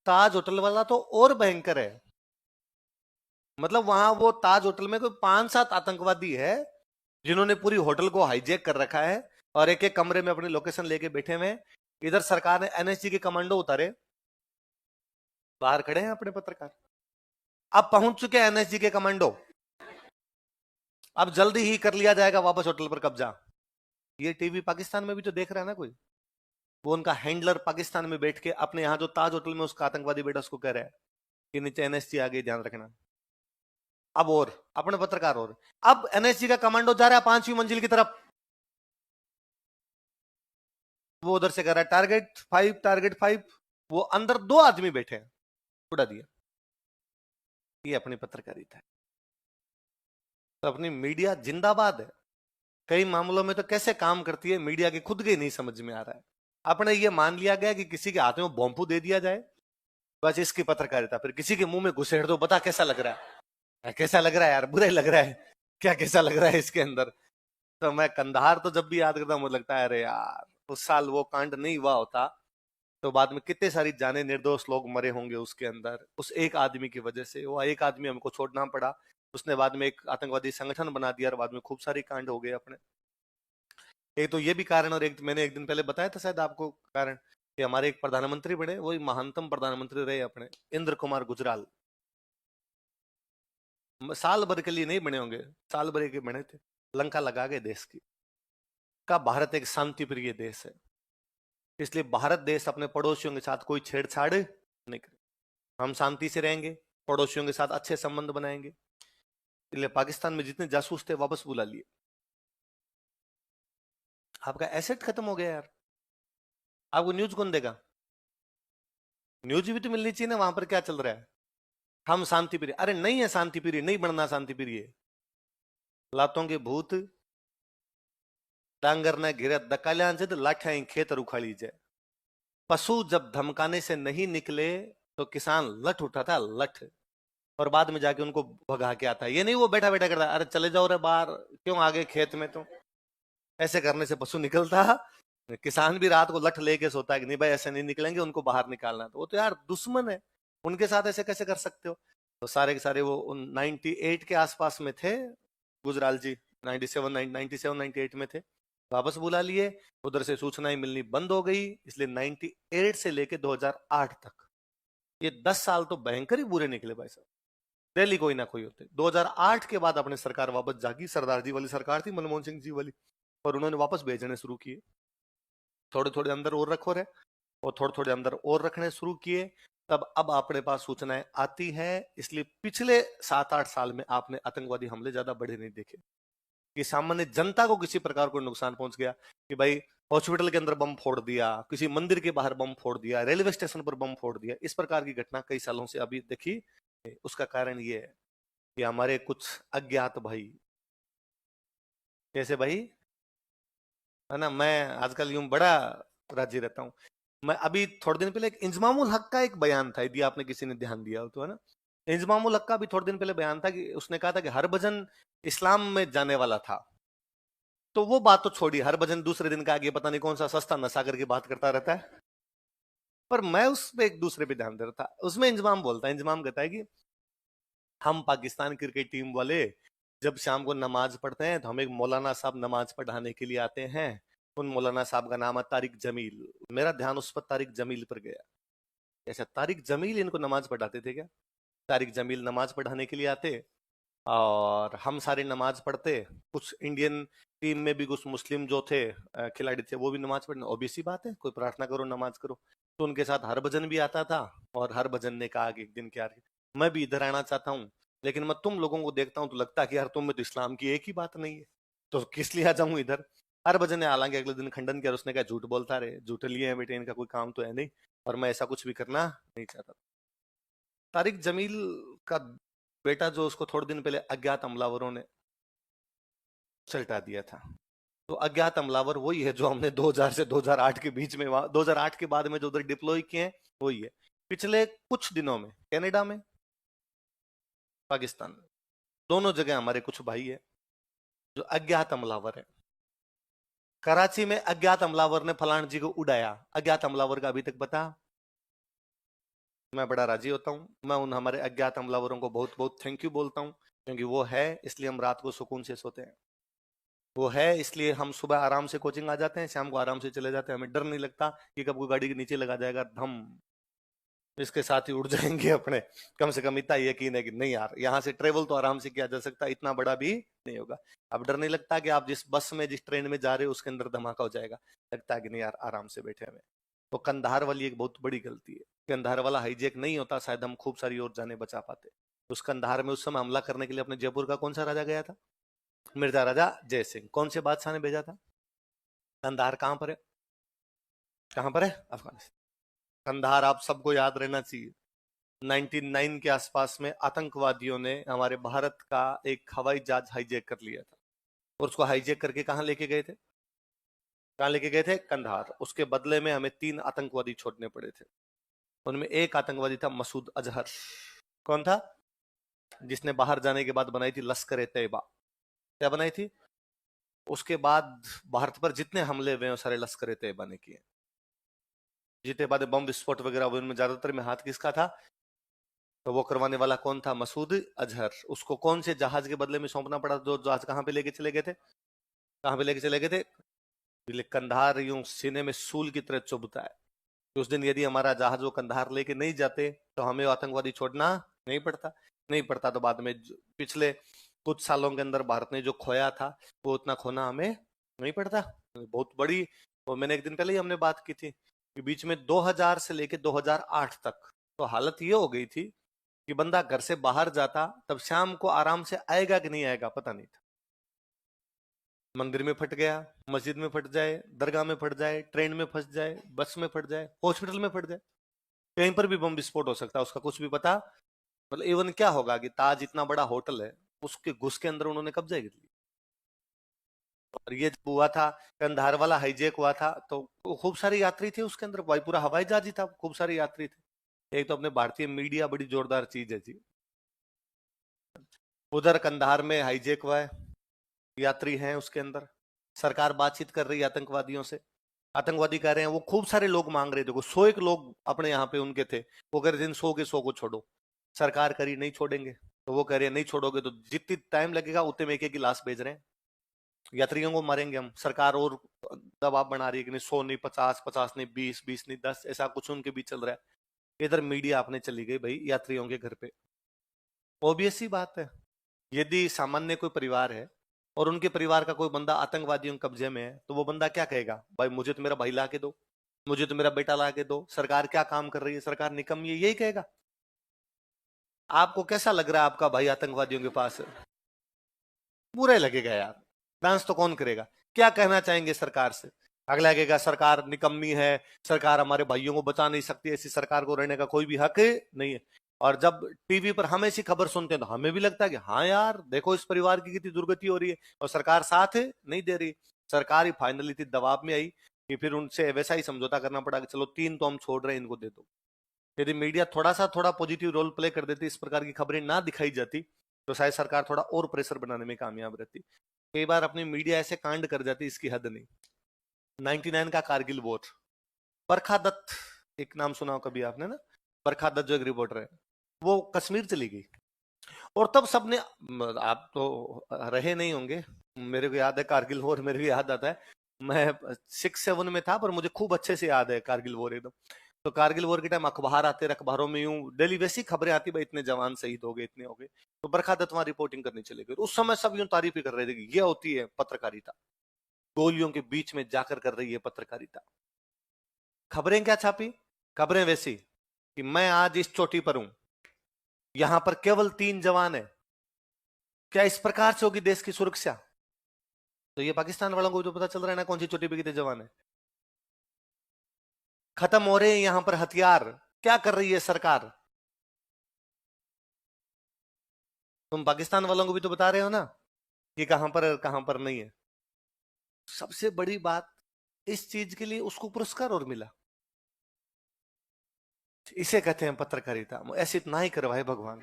ताज hotel वाला तो और भयंकर है। मतलब वहां वो ताज होटल में कोई 5-7 आतंकवादी है जिन्होंने पूरी होटल को हाईजैक कर रखा है और एक एक कमरे में अपनी लोकेशन लेके बैठे हुए हैं। इधर सरकार ने एनएसजी के कमांडो उतारे, बाहर खड़े हैं अपने पत्रकार। अब पहुंच चुके हैं एनएसजी के कमांडो, अब जल्दी ही कर लिया जाएगा वापस होटल पर कब्जा। ये टीवी पाकिस्तान में भी तो देख रहा है ना कोई। वो उनका हैंडलर पाकिस्तान में बैठ के अपने यहाँ जो ताज होटल में उसका आतंकवादी बेटा उसको कह रहा है कि नीचे एनएसजी आ गई, ध्यान रखना। अब और अपने पत्रकार और अब एनएसजी का कमांडो जा रहा है 5वीं मंजिल की तरफ। वो उधर से कह रहा है टारगेट 5, टारगेट 5। वो अंदर 2 आदमी बैठे हैं, उड़ा दिया। ये अपनी पत्रकारिता है। तो अपनी मीडिया जिंदाबाद है। कई मामलों में तो कैसे काम करती है मीडिया की खुद के नहीं समझ में आ रहा है। अपने ये मान लिया गया कि किसी के हाथ में बॉम्बू दे दिया जाए, बस इसकी पत्रकारिता। फिर किसी के मुंह में घुसेड़ दो, बता कैसा लग रहा है, कैसा लग रहा है यार, बुरा ही लग रहा है क्या, कैसा लग रहा है इसके अंदर। तो मैं कंधार तो जब भी याद करता हूँ मुझे लगता है अरे यार उस साल वो कांड नहीं हुआ होता तो बाद में कितने सारी जाने निर्दोष लोग मरे होंगे उसके अंदर, उस एक आदमी की वजह से। वो एक आदमी हमको छोड़ना पड़ा, उसने बाद में एक आतंकवादी संगठन बना दिया और बाद में खूब सारी कांड हो गए अपने। एक तो ये भी कारण, और एक मैंने एक दिन पहले बताया था शायद आपको कारण, कि हमारे एक प्रधानमंत्री बने, वही महानतम प्रधानमंत्री रहे अपने, इंद्र कुमार गुजराल। साल भर के लिए नहीं बने होंगे, साल भर के बने थे, लंका लगा गए देश की। का भारत एक शांति प्रिय देश है, इसलिए भारत देश अपने पड़ोसियों के साथ कोई छेड़छाड़ नहीं करे। हम शांति से रहेंगे, पड़ोसियों के साथ अच्छे संबंध बनाएंगे। इसलिए पाकिस्तान में जितने जासूस थे वापस बुला लिए। आपका एसेट खत्म हो गया यार, आपको न्यूज कौन देगा? न्यूज भी तो मिलनी चाहिए ना वहां पर क्या चल रहा है। हम शांति प्रिय, अरे नहीं है शांति प्रिय, नहीं बनना शांति प्रिय। लातों के भूत डांगर ने घिरे दकालियां जद लाठियां खेतर उखाड़ी जाए। पशु जब धमकाने से नहीं निकले तो किसान लठ उठाता, लठ, और बाद में जाके उनको भगा के आता है। ये नहीं वो बैठा बैठा करता अरे चले जाओ रे बाहर, क्यों आगे खेत में, तो ऐसे करने से पशु निकलता। किसान भी रात को लठ लेके सोता है कि नहीं भाई ऐसे नहीं निकलेंगे, उनको बाहर निकालना। तो वो तो यार दुश्मन है, उनके साथ ऐसे कैसे कर सकते हो। तो सारे के सारे वो 98 के आसपास में थे गुजराल जी, 97 98 में थे, वापस बुला लिए। उधर से सूचनाएं मिलनी बंद हो गई, इसलिए 98 से लेके 2008 तक ये 10 साल तो भयंकर ही बुरे निकले भाई साहब। डेली कोई ना कोई होते। 2008 के बाद अपने सरकार वापस जागी, सरदार जी वाली सरकार थी, मनमोहन सिंह जी वाली, और उन्होंने वापस भेजने शुरू किए। थोड़े थोड़े अंदर और रखो रहे, और थोड़े थोड़े अंदर और रखने शुरू किए। तब अब अपने पास सूचनाएं आती है। इसलिए पिछले 7-8 साल में आपने आतंकवादी हमले ज्यादा बड़े नहीं देखे कि सामान्य जनता को किसी प्रकार को नुकसान पहुंच गया, कि भाई हॉस्पिटल के अंदर बम फोड़ दिया, किसी मंदिर के बाहर बम फोड़ दिया, रेलवे स्टेशन पर बम फोड़ दिया। इस प्रकार की घटना कई सालों से अभी देखी। उसका कारण ये है कि हमारे कुछ अज्ञात भाई, कैसे भाई, है ना, मैं आजकल यूं बड़ा राजी रहता हूँ। मैं अभी थोड़े दिन पहले एक इंजमामुल हक का एक बयान था, यदि आपने किसी ने ध्यान दिया हो तो, है ना। इंजमामुल हक का भी थोड़े दिन पहले बयान था कि उसने कहा था कि हरभजन इस्लाम में जाने वाला था। तो वो बात तो छोड़ी, हरभजन दूसरे दिन का आगे पता नहीं कौन सा सस्ता नशा करके बात करता रहता है। पर मैं उस पे एक दूसरे पे ध्यान दे रहा था। उसमें इंजमाम बोलता है, इंजमाम कहता है कि हम पाकिस्तान क्रिकेट टीम वाले जब शाम को नमाज पढ़ते हैं तो हम एक मौलाना साहब नमाज पढ़ाने के लिए आते हैं। उन मौलाना साहब का नाम है तारिक जमील। मेरा ध्यान उस पर तारिक जमील पर गया। ऐसा तारिक जमील इनको नमाज पढ़ाते थे क्या? तारिक जमील नमाज पढ़ाने के लिए आते और हम सारे नमाज पढ़ते। कुछ इंडियन टीम में भी कुछ मुस्लिम जो थे खिलाड़ी थे, वो भी नमाज पढ़ने, ओबीसी बात है, कोई प्रार्थना करो नमाज करो। तो उनके साथ हरभजन भी आता था। और हरभजन ने कहा कि एक दिन क्या, मैं भी इधर आना चाहता हूँ, लेकिन मैं तुम लोगों को देखता हूँ तो लगता है कि यार तुम में तो इस्लाम की एक ही बात नहीं है, तो किस लिए आ जाऊं इधर। हरभजन ने हालांकि अगले दिन खंडन किया, उसने कहा झूठ बोलता रहे, झूठे लिए हैं बेटे, इनका कोई काम तो है नहीं, और मैं ऐसा कुछ भी करना नहीं चाहता। तारिक जमील का बेटा जो, उसको थोड़े दिन पहले अज्ञात हमलावरों ने सल्टा दिया था। तो अज्ञात हमलावर वही है जो हमने 2000 से 2008 के बीच में, 2008 के बाद में जो उधर डिप्लॉय किए हैं वही है। पिछले कुछ दिनों में कनाडा में, पाकिस्तान में, दोनों जगह हमारे कुछ भाई है जो अज्ञात हमलावर है। कराची में अज्ञात हमलावर ने फलान जी को उड़ाया, अज्ञात हमलावर का अभी तक पता? मैं बड़ा राजी होता हूँ। मैं उन हमारे अज्ञात हमलावरों को बहुत बहुत थैंक यू बोलता हूँ, क्योंकि वो है इसलिए हम रात को सुकून से सोते हैं। वो है इसलिए हम सुबह आराम से कोचिंग आ जाते हैं, शाम को आराम से चले जाते हैं। हमें डर नहीं लगता कि कब कोई गाड़ी के नीचे लगा जाएगा धम, इसके साथ ही उड़ जाएंगे अपने। कम से कम इतना यकीन है कि नहीं यार, यहाँ से ट्रेवल तो आराम से किया जा सकता है, इतना बड़ा भी नहीं होगा। अब डर नहीं लगता कि आप जिस बस में जिस ट्रेन में जा रहे हो उसके अंदर धमाका हो जाएगा, लगता है कि नहीं यार आराम से बैठे हमें। तो कंधार वाली एक बहुत बड़ी गलती है। कंधार वाला हाईजेक नहीं होता शायद हम खूब सारी और जाने बचा पाते। उस कंधार में उस समय हमला करने के लिए अपने जयपुर का कौन सा राजा गया था? मिर्जा राजा जय सिंह। कौन से बादशाह ने भेजा था? कंधार कहाँ पर है? कहाँ पर है? अफगानिस्तान। कंधार आप सबको याद रहना चाहिए। 99 के आसपास में आतंकवादियों ने हमारे भारत का एक हवाई जहाज हाईजैक कर लिया था, और उसको हाईजैक करके कहाँ लेके गए थे? कहाँ लेके गए थे? कंधार। उसके बदले में हमें 3 आतंकवादी छोड़ने पड़े थे। उनमें एक आतंकवादी था मसूद अजहर। कौन था? जिसने बाहर जाने के बाद बनाई थी लश्कर ए तैयबा। क्या बनाई थी? उसके बाद भारत पर जितने हमले हुए हैं सारे लश्कर ए तैयबा ने किए। जितने बाद बम विस्फोट वगैरह हुए उनमें ज्यादातर में हाथ किसका था? तो वो करवाने वाला कौन था? मसूद अजहर। उसको कौन से जहाज के बदले में सौंपना पड़ा? जो जहाज कहाँ पे लेके चले गए थे? कहाँ पे लेके चले गए थे? कंधार यूं सीने में सूल की तरह चुभता है। उस दिन यदि हमारा जहाज वो कंधार लेके नहीं जाते तो हमें आतंकवादी छोड़ना नहीं पड़ता तो बाद में पिछले कुछ सालों के अंदर भारत ने जो खोया था वो उतना खोना हमें नहीं पड़ता। बहुत बड़ी। और मैंने एक दिन पहले ही हमने बात की थी कि बीच में 2000 से लेके 2008 तक तो हालत ये हो गई थी कि बंदा घर से बाहर जाता तब शाम को आराम से आएगा कि नहीं आएगा पता नहीं था। मंदिर में फट गया, मस्जिद में फट जाए, दरगाह में फट जाए, ट्रेन में फंस जाए, बस में फट जाए, हॉस्पिटल में फट जाए, कहीं पर भी बम विस्फोट हो सकता है, उसका कुछ भी पता। मतलब इवन क्या होगा कि ताज इतना बड़ा होटल है, उसके घुस के अंदर उन्होंने कब्जा कर लिया। और ये जब हुआ था कंधार वाला हाईजेक हुआ था तो खूब सारे यात्री थे उसके अंदर, भाई पूरा हवाई जहाज ही था, खूब सारे यात्री थे। एक तो अपने भारतीय मीडिया बड़ी जोरदार चीज है जी। उधर कंधार में हाईजेक हुआ है, यात्री हैं उसके अंदर, सरकार बातचीत कर रही है आतंकवादियों से। आतंकवादी कह रहे हैं, वो खूब सारे लोग मांग रहे थे, 100 एक लोग अपने यहाँ पे उनके थे, वो कह रहे थे इन 100 के 100 को छोड़ो। सरकार करी नहीं छोड़ेंगे, तो वो कह रहे हैं नहीं छोड़ोगे तो जितनी टाइम लगेगा उतने में एक गिलास भेज रहे हैं, यात्रियों को मारेंगे हम। सरकार और दबाव बना रही है कि नहीं 100 नहीं 50, 50 नहीं 20, 20 नहीं 10, ऐसा कुछ उनके बीच चल रहा है। इधर मीडिया अपने चली गई भाई यात्रियों के घर पे। ऑब्वियस सी बात है, यदि सामान्य कोई परिवार है और उनके परिवार का कोई बंदा आतंकवादियों के कब्जे में है तो वो बंदा क्या कहेगा? भाई मुझे तो मेरा भाई ला के दो, मुझे तो मेरा बेटा ला के दो, सरकार क्या काम कर रही है, सरकार निकम्मी है, यही कहेगा। आपको कैसा लग रहा है आपका भाई आतंकवादियों के पास है? बुरा ही लगेगा यार। डांस तो कौन करेगा? क्या कहना चाहेंगे सरकार से? अगला कहेगा सरकार निकम्मी है, सरकार हमारे भाइयों को बचा नहीं सकती, ऐसी सरकार को रहने का कोई भी हक नहीं है। और जब टीवी पर हम ऐसी खबर सुनते हैं तो हमें भी लगता है कि हाँ यार देखो इस परिवार की कितनी दुर्गति हो रही है, और सरकार साथ नहीं दे रही। सरकार ही फाइनली थी दबाव में आई कि फिर उनसे वैसा ही समझौता करना पड़ा कि चलो 3 तो हम छोड़ रहे हैं, इनको दे दो। यदि मीडिया थोड़ा पॉजिटिव रोल प्ले कर देती, इस प्रकार की खबरें ना दिखाई जाती, तो शायद सरकार थोड़ा और प्रेशर बनाने में कामयाब रहती। कई बार अपनी मीडिया ऐसे कांड कर जाती इसकी हद नहीं। 99 का कारगिल वॉर, बरखा दत्त एक नाम सुना हो कभी आपने ना? बरखा दत्त जो एक रिपोर्टर है, वो कश्मीर चली गई, और तब सबने, आप तो रहे नहीं होंगे, मेरे को याद है कारगिल वॉर, मेरे को याद आता है मैं 6-7 में था, पर मुझे खूब अच्छे से याद है कारगिल वॉर एकदम। तो कारगिल वॉर के टाइम अखबार आते, अखबारों में यूं डेली वैसी खबरें आती, भाई इतने जवान शहीद हो गए, इतने हो गए। तो बरखा दत्त वहां रिपोर्टिंग करनी चले गए। उस समय सब यूं तारीफ ही कर रहे थे कि ये होती है पत्रकारिता, गोलियों के बीच में जाकर कर रही है पत्रकारिता। खबरें क्या छापी? खबरें वैसी कि मैं आज इस चोटी पर हूं, यहां पर केवल 3 जवान है। क्या इस प्रकार से होगी देश की सुरक्षा? तो ये पाकिस्तान वालों को तो पता चल रहा है ना कौन सी चोटी पे कितने जवान है। खत्म हो रहे हैं यहां पर हथियार। क्या कर रही है सरकार? तुम पाकिस्तान वालों को भी तो बता रहे हो ना कि कहां पर नहीं है। सबसे बड़ी बात, इस चीज के लिए उसको पुरस्कार और मिला। इसे कहते हैं पत्रकारिता। ऐसे इतना ही करवाए भगवान।